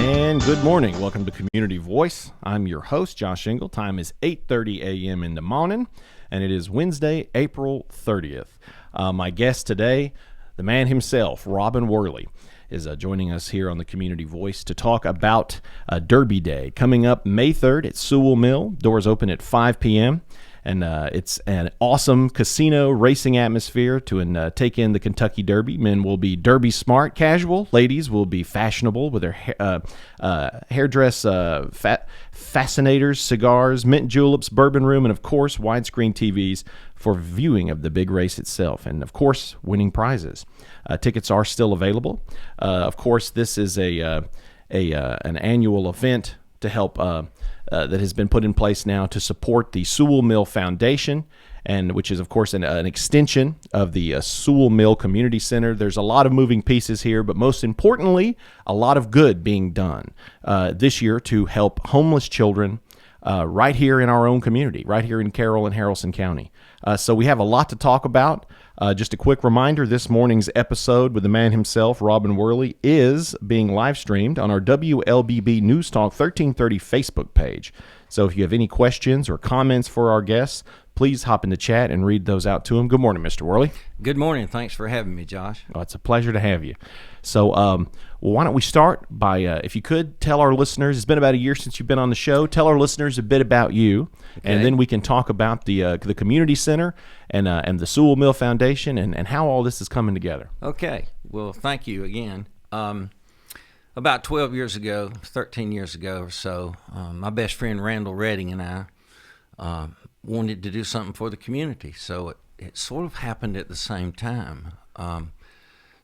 And good morning. Welcome to Community Voice. I'm your host, Josh Engel. Time is 8:30 a.m. in the morning, and it is Wednesday, April 30th. My guest today, the man himself, Robin Worley, is joining us here on the Community Voice to talk about Derby Day coming up May 3rd at Sewell Mill. Doors open at 5 p.m. And it's an awesome casino racing atmosphere to take in the Kentucky Derby. Men will be Derby smart, casual. Ladies will be fashionable with their hairdress, fascinators, cigars, mint juleps, bourbon room, and, of course, widescreen TVs for viewing of the big race itself. And, of course, winning prizes. Tickets are still available. Of course, this is an annual event to help that has been put in place now to support the Sewell Mill Foundation, and which is, of course, an extension of the Sewell Mill Community Center. There's a lot of moving pieces here, but most importantly, a lot of good being done this year to help homeless children right here in our own community, right here in Carroll and Haralson County. So we have a lot to talk about. Just a quick reminder, this morning's episode with the man himself, Robin Worley, is being live streamed on our WLBB News Talk 1330 Facebook page. So if you have any questions or comments for our guests, please hop in the chat and read those out to him. Good morning, Mr. Worley. Good morning. Thanks for having me, Josh. Oh, it's a pleasure to have you. So why don't we start by, if you could, tell our listeners, it's been about a year since you've been on the show, tell our listeners a bit about you, okay, and then we can talk about the Community Center and the Sewell Mill Foundation and how all this is coming together. Okay. Well, thank you again. About 12 years ago, 13 years ago or so, my best friend Randall Redding and I wanted to do something for the community. So it sort of happened at the same time.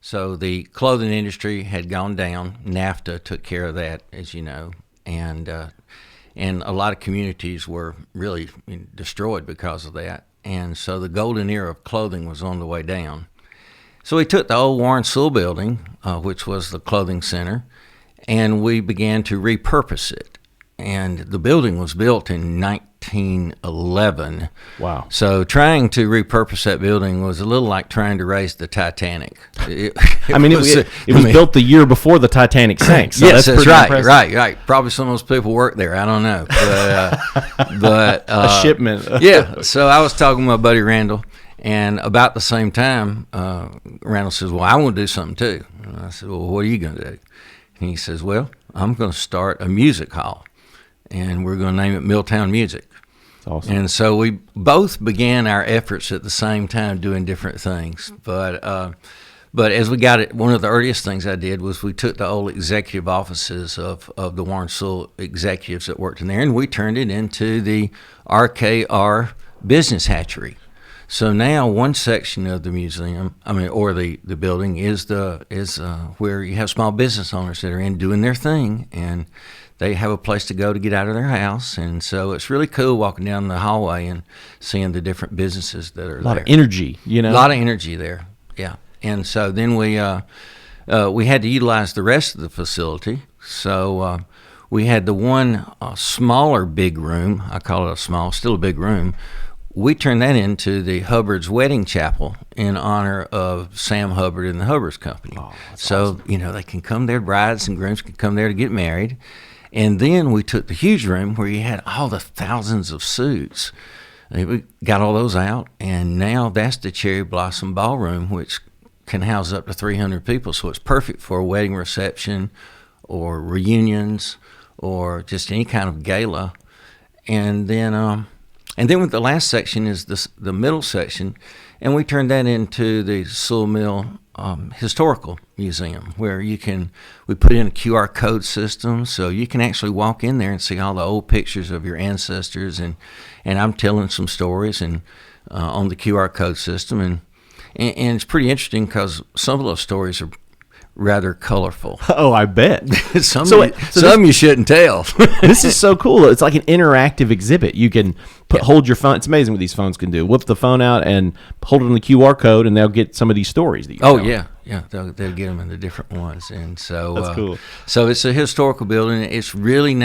So the clothing industry had gone down. NAFTA took care of that, as you know, and a lot of communities were really destroyed because of that. And so the golden era of clothing was on the way down. So we took the old Warren Sewell building, which was the clothing center, and we began to repurpose it. And the building was built in 1911. Wow. So trying to repurpose that building was a little like trying to raise the Titanic. It was built the year before the Titanic sank. So yes, that's right, impressive. right. Probably some of those people work there. I don't know. But a shipment. Yeah. So I was talking to my buddy Randall, and about the same time, Randall says, well, I want to do something too. And I said, well, what are you going to do? And he says, well, I'm going to start a music hall, and we're going to name it Milltown Music. That's awesome. And so we both began our efforts at the same time doing different things. But as we got it, one of the earliest things I did was we took the old executive offices of the Warren Sewell executives that worked in there, and we turned it into the RKR Business Hatchery. So now one section of the museum, or the building, is where you have small business owners that are in doing their thing, and they have a place to go to get out of their house. And so it's really cool walking down the hallway and seeing the different businesses that are there. A lot of energy, A lot of energy there, yeah. And so then we had to utilize the rest of the facility. So we had the one smaller big room. I call it still a big room. We turned that into the Hubbard's Wedding Chapel in honor of Sam Hubbard and the Hubbard's Company. Oh, so, awesome. They can come there, brides and grooms can come there to get married. And then we took the huge room where you had all the thousands of suits. And we got all those out, and now that's the Cherry Blossom Ballroom, which can house up to 300 people. So it's perfect for a wedding reception or reunions or just any kind of gala. And then with the last section is the middle section, and we turned that into the Sewell Mill Historical Museum, where we put in a QR code system, so you can actually walk in there and see all the old pictures of your ancestors, and I'm telling some stories and on the QR code system, and it's pretty interesting because some of those stories are rather colorful. Oh, I bet. Some you shouldn't tell. This is so cool. It's like an interactive exhibit. You can hold your phone. It's amazing what these phones can do. Whip the phone out and hold it on the QR code, and they'll get some of these stories that you tell. Yeah. They'll get them in the different ones, and so that's cool. So it's a historical building. It's really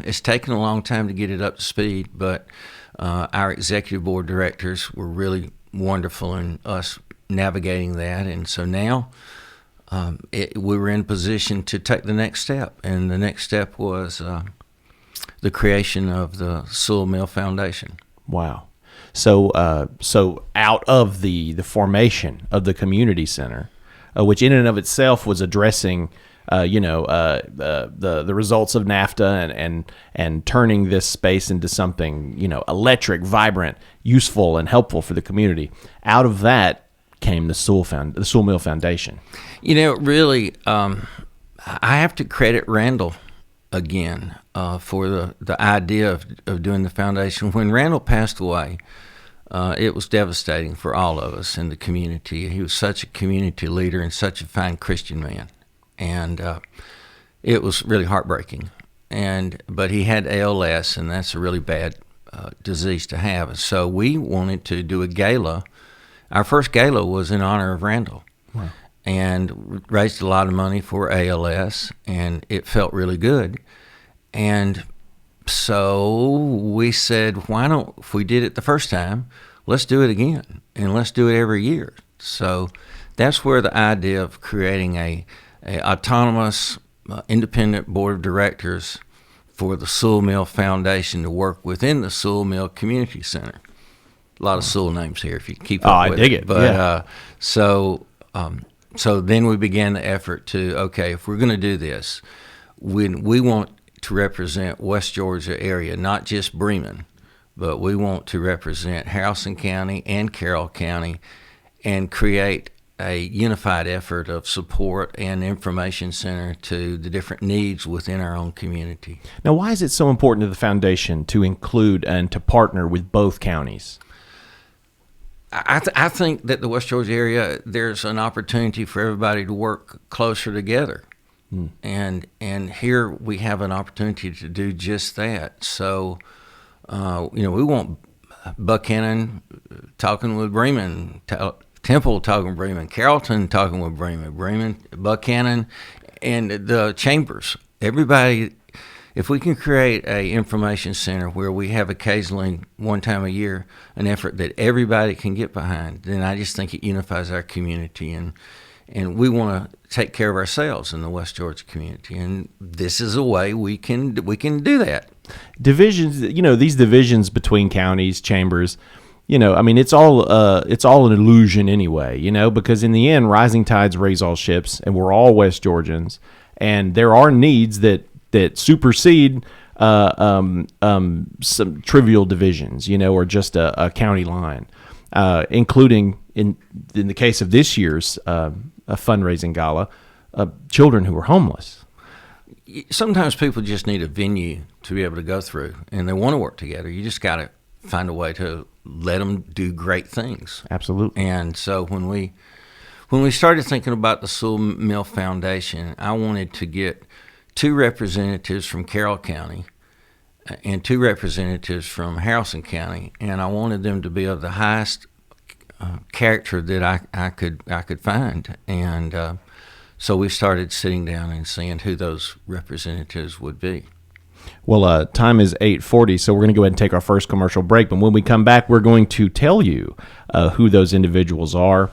it's taken a long time to get it up to speed, but our executive board directors were really wonderful in us navigating that, and so now we were in position to take the next step, and the next step was the creation of the Sewell Mill Foundation. Wow. So out of the formation of the community center, which in and of itself was addressing, the results of NAFTA and turning this space into something, electric, vibrant, useful, and helpful for the community. Out of that came the Sewell Mill Foundation. Really, I have to credit Randall again for the idea of doing the foundation. When Randall passed away, it was devastating for all of us in the community. He was such a community leader and such a fine Christian man, and it was really heartbreaking. But he had ALS, and that's a really bad disease to have. So we wanted to do a gala. Our first gala was in honor of Randall. Wow. And raised a lot of money for ALS, and it felt really good. And so we said, why don't, if we did it the first time, let's do it again, and let's do it every year. So that's where the idea of creating a autonomous, independent board of directors for the Sewell Mill Foundation to work within the Sewell Mill Community Center. A lot of Sewell names here, if you keep up with it. I dig it. But, yeah. So then we began the effort to, okay, if we're going to do this, we want to represent West Georgia area, not just Bremen, but we want to represent Haralson County and Carroll County and create a unified effort of support and information center to the different needs within our own community. Now, why is it so important to the foundation to include and to partner with both counties? I think that the West Georgia area, there's an opportunity for everybody to work closer together. And here we have an opportunity to do just that. So, we want Buchanan talking with Bremen, Temple talking with Bremen, Carrollton talking with Bremen, Buchanan, and the chambers. Everybody, if we can create a information center where we have occasionally, one time a year, an effort that everybody can get behind, then I just think it unifies our community, and we want to take care of ourselves in the West Georgia community, and this is a way we can do that. Divisions, these divisions between counties, chambers, it's all an illusion anyway, because in the end, rising tides raise all ships, and we're all West Georgians, and there are needs that supersede some trivial divisions, or just a county line, including in the case of this year's a fundraising gala, children who are homeless. Sometimes people just need a venue to be able to go through, and they want to work together. You just got to find a way to let them do great things. Absolutely. And so when we started thinking about the Sewell Mill Foundation, I wanted to get 2 representatives from Carroll County and 2 representatives from Haralson County, and I wanted them to be of the highest character that I could find, and so we started sitting down and seeing who those representatives would be. Well, time is 8:40, so we're going to go ahead and take our first commercial break. But when we come back, we're going to tell you who those individuals are,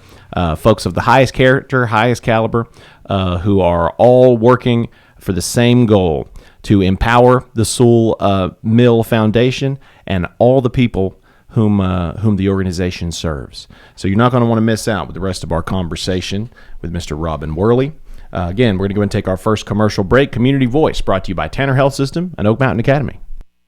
folks of the highest character, highest caliber, who are all working for the same goal, to empower the Sewell Mill Foundation and all the people whom the organization serves. So you're not going to want to miss out with the rest of our conversation with Mr. Robin Worley. Again, we're going to go and take our first commercial break. Community Voice, brought to you by Tanner Health System and Oak Mountain Academy.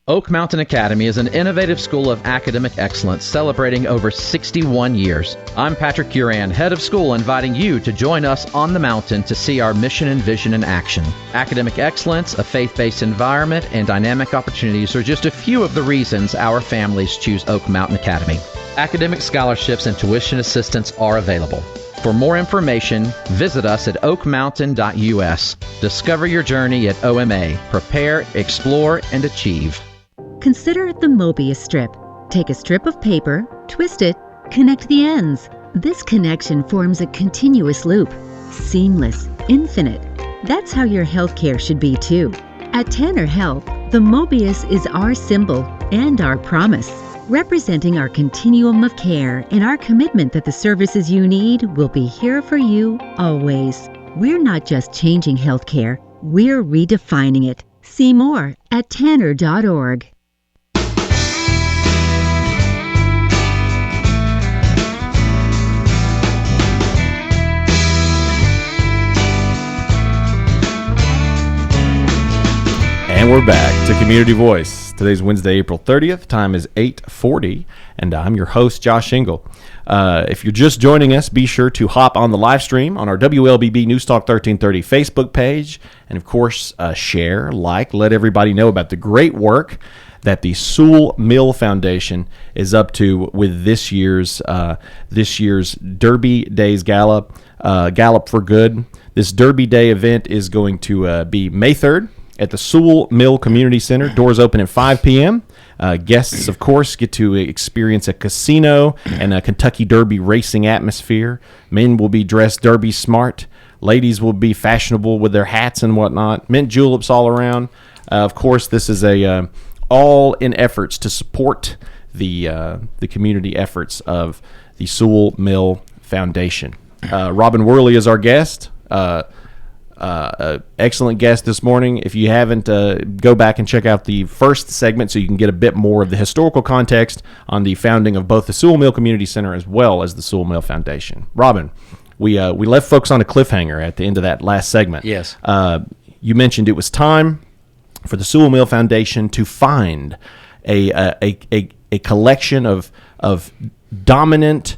Oak Mountain Academy is an innovative school of academic excellence celebrating over 61 years. I'm Patrick Uran, head of school, inviting you to join us on the mountain to see our mission and vision in action. Academic excellence, a faith-based environment, and dynamic opportunities are just a few of the reasons our families choose Oak Mountain Academy. Academic scholarships and tuition assistance are available. For more information, visit us at oakmountain.us. Discover your journey at OMA. Prepare, explore, and achieve. Consider the Mobius strip. Take a strip of paper, twist it, connect the ends. This connection forms a continuous loop. Seamless, infinite. That's how your healthcare should be too. At Tanner Health, the Mobius is our symbol and our promise, representing our continuum of care and our commitment that the services you need will be here for you always. We're not just changing healthcare, we're redefining it. See more at Tanner.org. And we're back to Community Voice. Today's Wednesday, April 30th. Time is 8:40, and I'm your host, Josh Shingle. If you're just joining us, be sure to hop on the live stream on our WLBB News Talk 1330 Facebook page, and of course, share, let everybody know about the great work that the Sewell Mill Foundation is up to with this year's Derby Days Gallop for Good. This Derby Day event is going to be May 3rd. At the Sewell Mill Community Center. Doors open at 5 p.m. Guests, of course, get to experience a casino and a Kentucky Derby racing atmosphere. Men will be dressed Derby smart. Ladies will be fashionable with their hats and whatnot. Mint juleps all around. Of course, this is all in efforts to support the community efforts of the Sewell Mill Foundation. Robin Worley is our guest. Excellent guest this morning. If you haven't, go back and check out the first segment so you can get a bit more of the historical context on the founding of both the Sewell Mill Community Center as well as the Sewell Mill Foundation. Robin, we left folks on a cliffhanger at the end of that last segment. Yes. You mentioned it was time for the Sewell Mill Foundation to find a collection of dominant,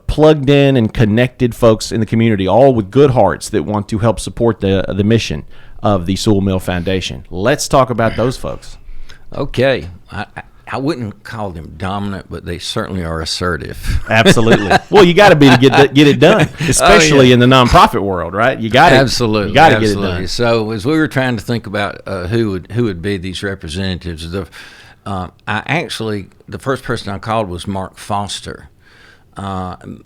plugged in and connected folks in the community, all with good hearts that want to help support the mission of the Sewell Mill Foundation. Let's talk about those folks. Okay. I wouldn't call them dominant, but they certainly are assertive. Absolutely. Well, you got to be to get it done, especially in the nonprofit world, right? You got to absolutely get it done. So as we were trying to think about who would be these representatives, the first person I called was Mark Foster.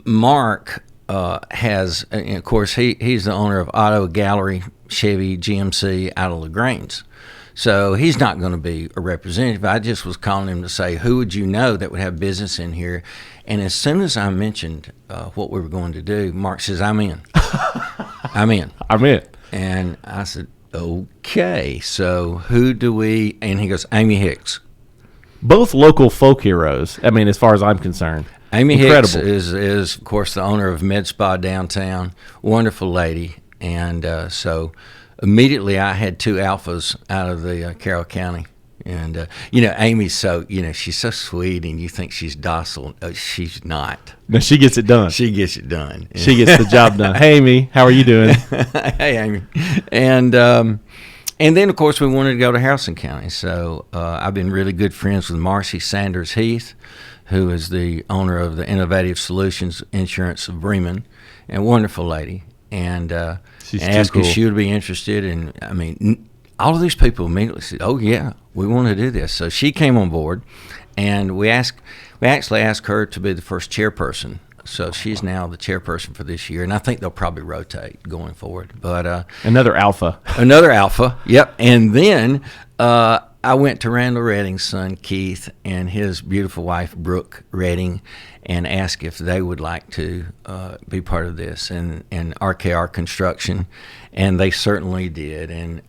Mark has, and of course, he's the owner of Auto Gallery, Chevy, GMC out of LaGrange. So he's not going to be a representative. I just was calling him to say, who would you know that would have business in here? And as soon as I mentioned what we were going to do, Mark says, I'm in. I'm in. I'm in. And I said, okay, so who do we, and he goes, Amy Hicks. Both local folk heroes, I mean, as far as I'm concerned. Amy Incredible. Hicks is, of course, the owner of Med Spa downtown. Wonderful lady. And so immediately I had two alphas out of the Carroll County. And, Amy's she's so sweet, and you think she's docile. She's not. No, she gets it done. She gets it done. She gets the job done. Hey, Amy, how are you doing? Hey, Amy. And then, of course, we wanted to go to Haralson County. So I've been really good friends with Marcy Sanders Heath, who is the owner of the Innovative Solutions Insurance of Bremen, and a wonderful lady. And asked if she would be interested. And, I mean, all of these people immediately said, oh, yeah, we want to do this. So she came on board, and we actually asked her to be the first chairperson. So she's now the chairperson for this year, and I think they'll probably rotate going forward. But another alpha. Another alpha, yep. And then I went to Randall Redding's son, Keith, and his beautiful wife, Brooke Redding, and asked if they would like to be part of this, and RKR Construction, and they certainly did. And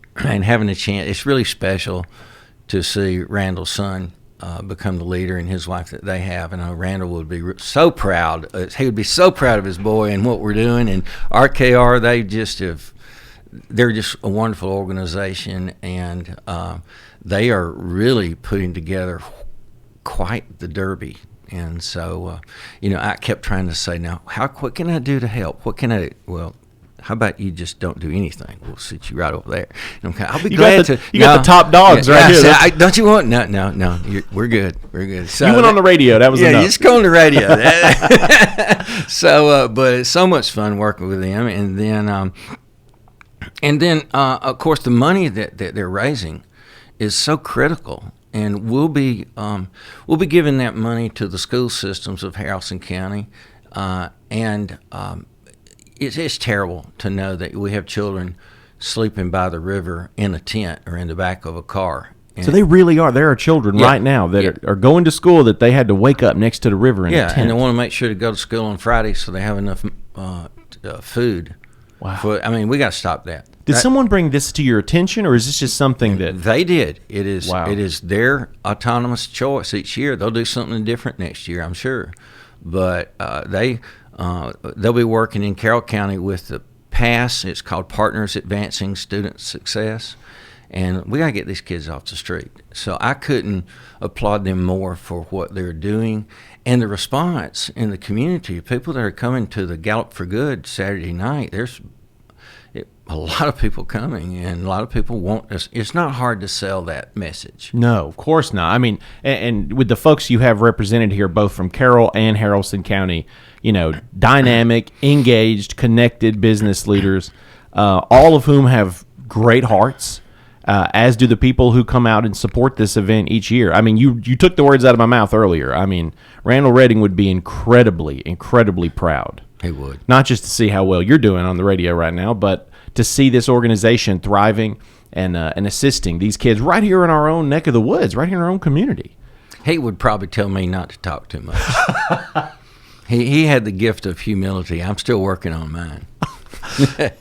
having a chance, it's really special to see Randall's son become the leader, and his wife that they have. And Randall would be so proud. He would be so proud of his boy and what we're doing. And RKR, they're just a wonderful organization, and they are really putting together quite the derby. And so, I kept trying to say, now, what can I do to help? What can I do? Well, how about you just don't do anything? We'll sit you right over there. I'll be glad to. You got the top dogs right here. Don't you want? No. We're good. We're good. So you went on the radio. That was enough. Yeah, you just go on the radio. So, but it's so much fun working with them. And then, of course, the money that they're raising is so critical. And we'll be giving that money to the school systems of Haralson County, It's terrible to know that we have children sleeping by the river in a tent or in the back of a car. So they really are. There are children right now that are going to school that they had to wake up next to the river in a tent. And they want to make sure to go to school on Friday so they have enough food Wow. I mean, we got to stop that. Did someone bring this to your attention, or is this just something that they did? It is. Wow. It is their autonomous choice each year. They'll do something different next year, I'm sure. But they'll be working in Carroll County with the PASS. It's called Partners Advancing Student Success, and we got to get these kids off the street. So I couldn't applaud them more for what they're doing, and the response in the community. People that are coming to the Gallop for Good Saturday night. There's a lot of people coming, and a lot of people want us. It's not hard to sell that message. No, of course not. I mean, and with the folks you have represented here, both from Carroll and Haralson County, dynamic, engaged, connected business leaders, all of whom have great hearts, as do the people who come out and support this event each year. I mean, you took the words out of my mouth earlier. I mean, Randall Redding would be incredibly, incredibly proud. He would. Not just to see how well you're doing on the radio right now, but to see this organization thriving and assisting these kids right here in our own neck of the woods, right here in our own community. He would probably tell me not to talk too much. He had the gift of humility. I'm still working on mine.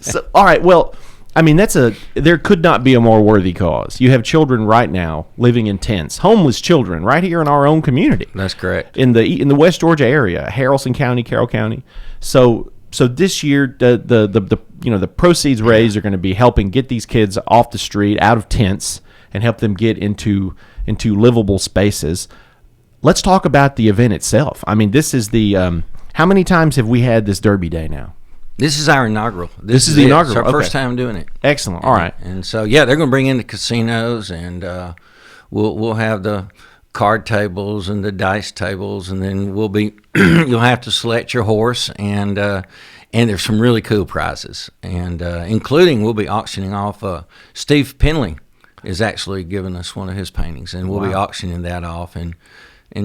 So, all right, well, I mean, there could not be a more worthy cause. You have children right now living in tents, homeless children right here in our own community. That's correct. In the West Georgia area, Haralson County, Carroll County. So this year, the proceeds raised are going to be helping get these kids off the street, out of tents, and help them get into livable spaces. Let's talk about the event itself. I mean, this is the how many times have we had this Derby Day now? This is our inaugural. This is the inaugural. It's our first time doing it. Excellent. All right. And so, they're going to bring in the casinos, and we'll have the card tables and the dice tables, and then you'll have to select your horse, and there's some really cool prizes, and including we'll be auctioning off. Steve Penley is actually giving us one of his paintings, and we'll be auctioning that off, and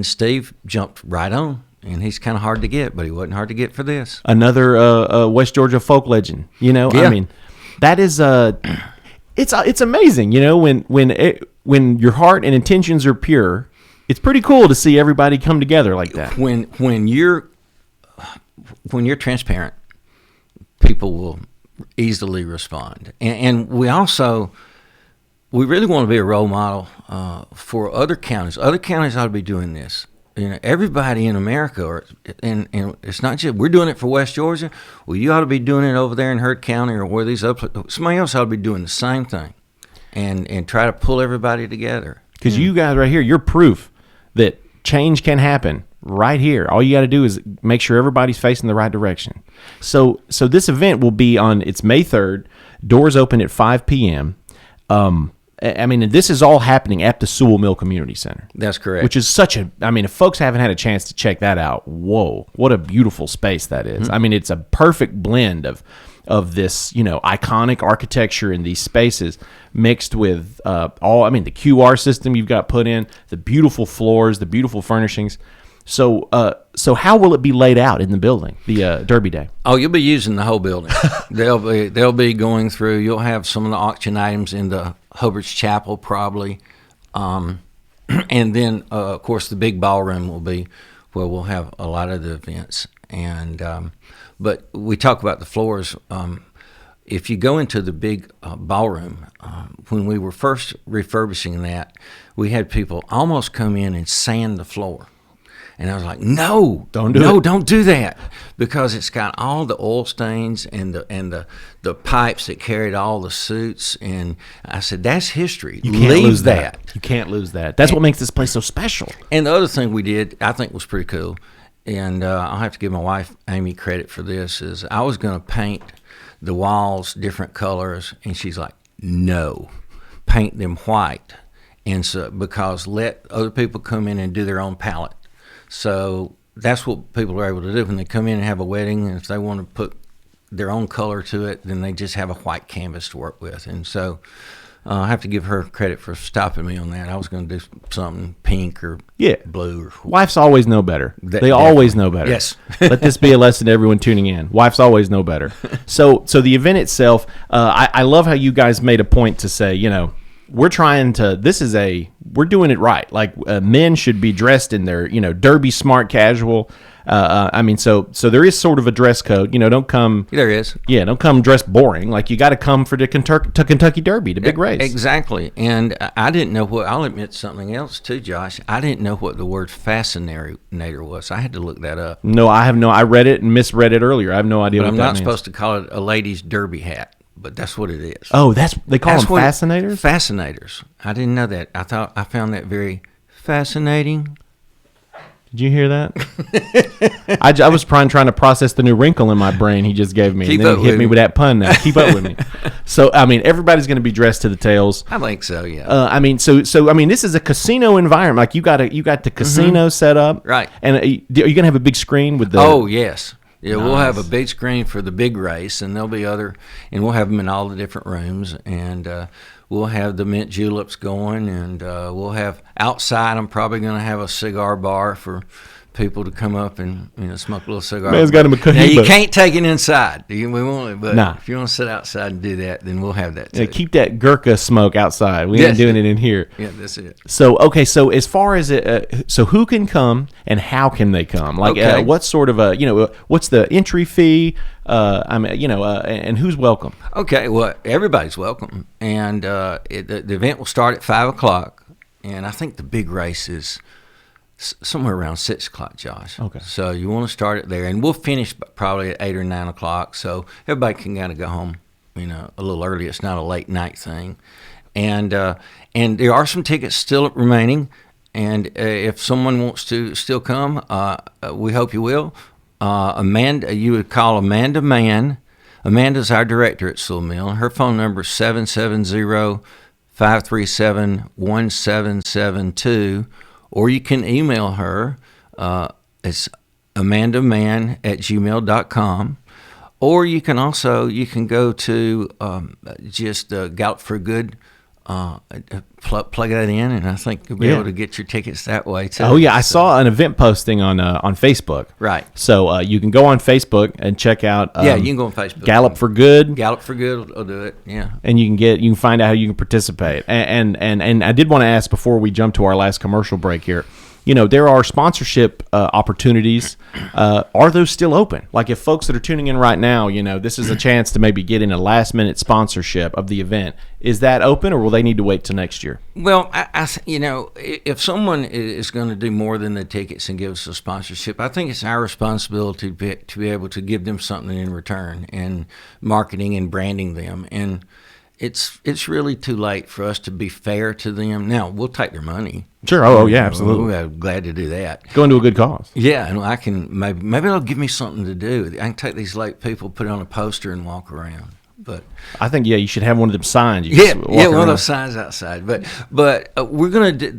Steve jumped right on. And he's kind of hard to get, but he wasn't hard to get for this. Another West Georgia folk legend, Yeah. I mean, that is it's amazing, when your heart and intentions are pure. It's pretty cool to see everybody come together like that. When you're transparent, people will easily respond, and we really want to be a role model for other counties. Other counties ought to be doing this. Everybody in America, and it's not just we're doing it for West Georgia. Well, you ought to be doing it over there in Heard County or where these other. Somebody else ought to be doing the same thing, and try to pull everybody together. Because you guys right here, you're proof that change can happen right here. All you got to do is make sure everybody's facing the right direction. So this event will be it's May 3rd. Doors open at 5 p.m. I mean, this is all happening at the Sewell Mill Community Center. That's correct. Which is if folks haven't had a chance to check that out, whoa, what a beautiful space that is. Mm-hmm. I mean, it's a perfect blend of this, iconic architecture in these spaces mixed with the QR system you've got put in, the beautiful floors, the beautiful furnishings. So how will it be laid out in the building, the Derby Day? Oh, you'll be using the whole building. They'll be going through. You'll have some of the auction items in the Hubbard's Chapel probably, and then of course the big ballroom will be where we'll have a lot of the events. And but we talk about the floors. If you go into the big ballroom, when we were first refurbishing that, we had people almost come in and sand the floor. And I was like, don't do that, because it's got all the oil stains and the pipes that carried all the suits. And I said, that's history. You can't lose that. You can't lose that. That's what makes this place so special. And the other thing we did, I think was pretty cool, and I'll have to give my wife Amy credit for this, is I was going to paint the walls different colors, and she's like, no, paint them white, and so because let other people come in and do their own palette. So that's what people are able to do when they come in and have a wedding, and if they want to put their own color to it, then they just have a white canvas to work with. And so I have to give her credit for stopping me on that. I was going to do something pink or blue. Wives always know better. They always know better. Yes. Let this be a lesson to everyone tuning in. Wives always know better. So the event itself, I love how you guys made a point to say, we're doing it right. Like men should be dressed in their, derby smart casual. So there is sort of a dress code. Don't come. There is. Yeah, don't come dressed boring. Like you got to come for the Kentucky Derby, the big race. Exactly. And I didn't know what. I'll admit something else too, Josh. I didn't know what the word fascinator was. I had to look that up. No, I have no. I read it and misread it earlier. I have no idea. But what I'm that not means. supposed to call it a lady's derby hat, but that's what it is. Oh, they call them fascinators. Fascinators. I didn't know that. I found that very fascinating. Did you hear that? I was trying to process the new wrinkle in my brain he just gave me. Keep and then up he hit with me me. with that pun now. Keep up with me. So, everybody's going to be dressed to the tails. I think so, yeah. This is a casino environment. Like you got the casino set up. Right. And are you going to have a big screen with the... Oh, yes. Yeah, Nice. We'll have a big screen for the big race, and there'll be and we'll have them in all the different rooms, and we'll have the mint juleps going, and we'll have outside. I'm probably going to have a cigar bar for people to come up and smoke a little cigar. Man's got him a cohiba. Now you can't take it inside. We won't, but Nah. if you want to sit outside and do that, then we'll have that too. Yeah, keep that Gurkha smoke outside. We ain't Yes. doing it in here. Yeah, that's it. So as far as so who can come and how can they come? Like, Okay. what sort of what's the entry fee? And who's welcome? Okay, well, everybody's welcome, and the event will start at 5:00, and I think the big race is somewhere around 6:00, Josh. Okay. So you want to start it there, and we'll finish probably at 8 or 9 o'clock, so everybody can kind of go home, a little early. It's not a late night thing, and there are some tickets still remaining, and if someone wants to still come, we hope you will. Amanda, you would call Amanda Mann. Amanda's our director at Sewell Mill. Her phone number is 770-537-1772. Or you can email her. It's amandamann@gmail.com. Or you can go to Gallup for Good. Plug that in, and I think you'll be able to get your tickets that way too. Oh yeah, I saw an event posting on Facebook. Right. So you can go on Facebook and check out. You can go on Facebook. Gallup for Good. Gallup for Good will do it. Yeah. And you can find out how you can participate. And I did want to ask before we jump to our last commercial break here. There are sponsorship opportunities. Are those still open? Like if folks that are tuning in right now, this is a chance to maybe get in a last-minute sponsorship of the event. Is that open, or will they need to wait till next year? Well, if someone is going to do more than the tickets and give us a sponsorship, I think it's our responsibility to be able to give them something in return, and marketing and branding them. And it's really too late for us to be fair to them. Now, we'll take their money. Sure. Oh, yeah, absolutely. We're glad to do that. Going to a good cause. Yeah, and I can maybe they'll give me something to do. I can take these late people, put it on a poster, and walk around. But I think you should have one of them signs. One of those signs outside. But we're gonna do.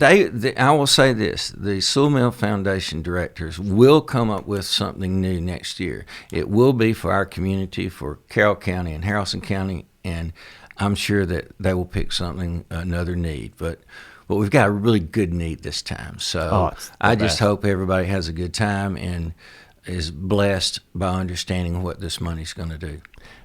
I will say this: the Sewell Mill Foundation directors will come up with something new next year. It will be for our community, for Carroll County and Haralson County, and I'm sure that they will pick another need. But we've got a really good need this time. So I just hope everybody has a good time and is blessed by understanding what this money's going to do.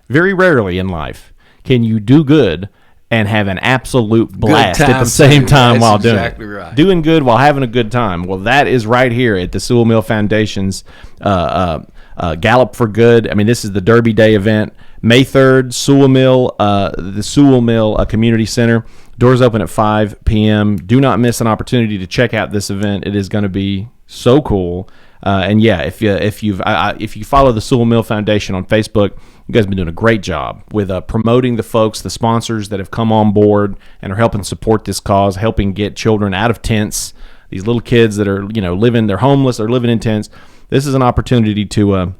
Very rarely in life can you do good and have an absolute blast at the same time while doing it. That's exactly right. Doing good while having a good time. Well, that is right here at the Sewell Mill Foundation's Gallup for Good. This is the Derby Day event. May 3rd, Sewell Mill, the Sewell Mill Community Center. Doors open at 5 p.m. Do not miss an opportunity to check out this event. It is going to be so cool. If you follow the Sewell Mill Foundation on Facebook, you guys have been doing a great job with promoting the folks, the sponsors that have come on board and are helping support this cause, helping get children out of tents. These little kids that are they're homeless, they're living in tents. This is an opportunity to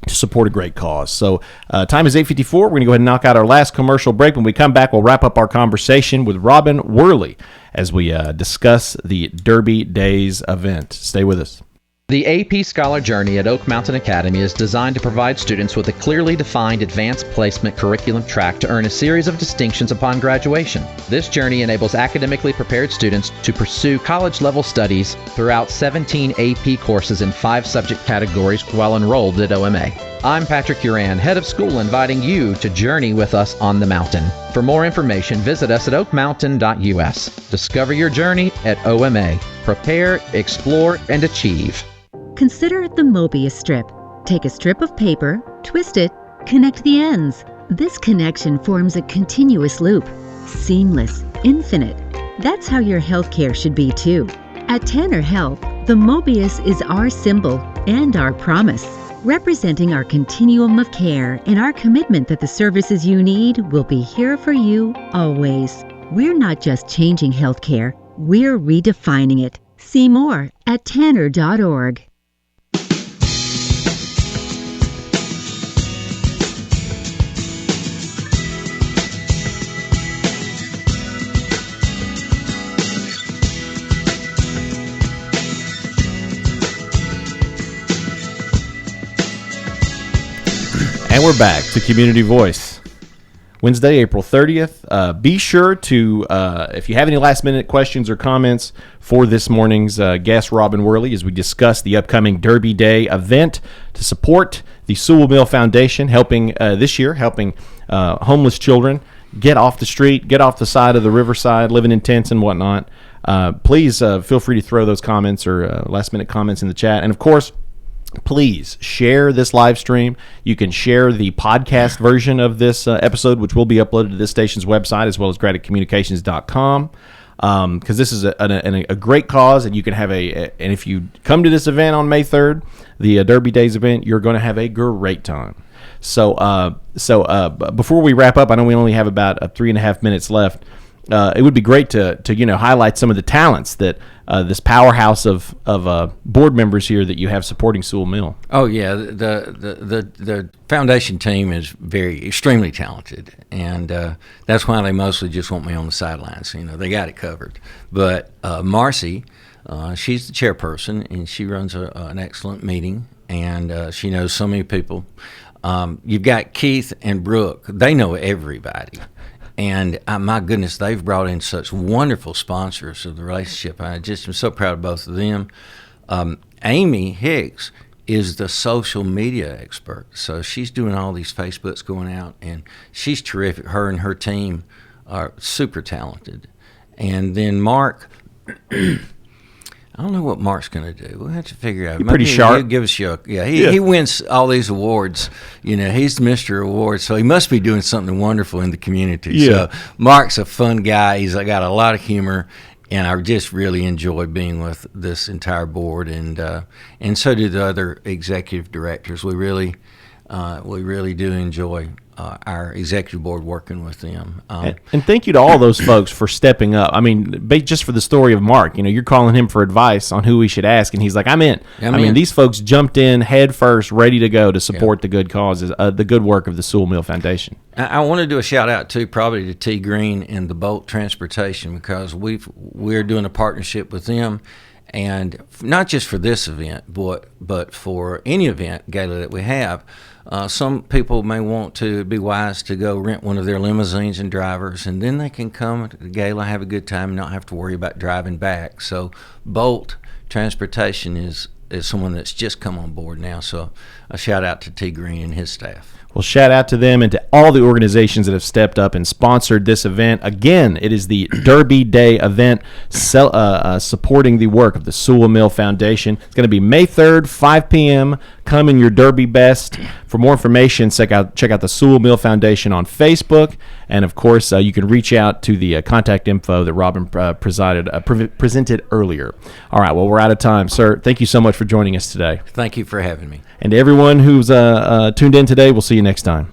support a great cause. So time is 8:54. We're going to go ahead and knock out our last commercial break. When we come back, we'll wrap up our conversation with Robin Worley as we discuss the Derby Days event. Stay with us. The AP Scholar Journey at Oak Mountain Academy is designed to provide students with a clearly defined advanced placement curriculum track to earn a series of distinctions upon graduation. This journey enables academically prepared students to pursue college-level studies throughout 17 AP courses in 5 subject categories while enrolled at OMA. I'm Patrick Uran, head of school, inviting you to journey with us on the mountain. For more information, visit us at oakmountain.us. Discover your journey at OMA. Prepare, explore, and achieve. Consider the Mobius strip. Take a strip of paper, twist it, connect the ends. This connection forms a continuous loop. Seamless, infinite. That's how your healthcare should be too. At Tanner Health, the Mobius is our symbol and our promise, representing our continuum of care and our commitment that the services you need will be here for you always. We're not just changing healthcare, we're redefining it. See more at tanner.org. And we're back to Community Voice. Wednesday, April 30th. Be sure to, if you have any last-minute questions or comments for this morning's guest, Robin Worley, as we discuss the upcoming Derby Day event to support the Sewell Mill Foundation, helping homeless children get off the street, get off the side of the riverside, living in tents and whatnot. Please feel free to throw those comments or last-minute comments in the chat. And, of course, please share this live stream. You can share the podcast version of this episode, which will be uploaded to this station's website as well as gradicommunications.com, because this is a great cause, and you can have and if you come to this event on May 3rd, the Derby Days event, you're going to have a great time. So before we wrap up, I know we only have about 3.5 minutes left. It would be great to highlight some of the talents that this powerhouse of board members here that you have supporting Sewell Mill. Oh yeah, the foundation team is extremely talented, and that's why they mostly just want me on the sidelines. They got it covered. But Marcy, she's the chairperson, and she runs an excellent meeting, and she knows so many people. You've got Keith and Brooke; they know everybody. And my goodness, they've brought in such wonderful sponsors of the relationship. I just am so proud of both of them. Amy Hicks is the social media expert. So she's doing all these Facebooks going out, and she's terrific. Her and her team are super talented. And then Mark, I don't know what Mark's going to do. We'll have to figure out. He's pretty sharp. He'll give us he wins all these awards. He's Mr. Awards, so he must be doing something wonderful in the community. Yeah. So Mark's a fun guy. He's got a lot of humor, and I just really enjoy being with this entire board, and so do the other executive directors. We really do enjoy our executive board working with them. And thank you to all those folks for stepping up. I mean, just for the story of Mark, you're calling him for advice on who we should ask, and he's like, I'm in. I mean, these folks jumped in head first, ready to go to support the good causes, the good work of the Sewell Mill Foundation. I want to do a shout out too, probably to T Green and the Bolt Transportation, because we're doing a partnership with them. And not just for this event, but for any event, gala, that we have. Some people may want to be wise to go rent one of their limousines and drivers, and then they can come to the gala, have a good time, and not have to worry about driving back. So Bolt Transportation is someone that's just come on board now. So a shout out to T Green and his staff. Well, shout out to them and to all the organizations that have stepped up and sponsored this event. Again, it is the Derby Day event supporting the work of the Sewell Mill Foundation. It's going to be May 3rd, 5 p.m. Come in your Derby best. For more information, check out the Sewell Mill Foundation on Facebook. And, of course, you can reach out to the contact info that Robin presented earlier. All right, well, we're out of time, sir. Thank you so much for joining us today. Thank you for having me. And to everyone who's tuned in today, we'll see you next time.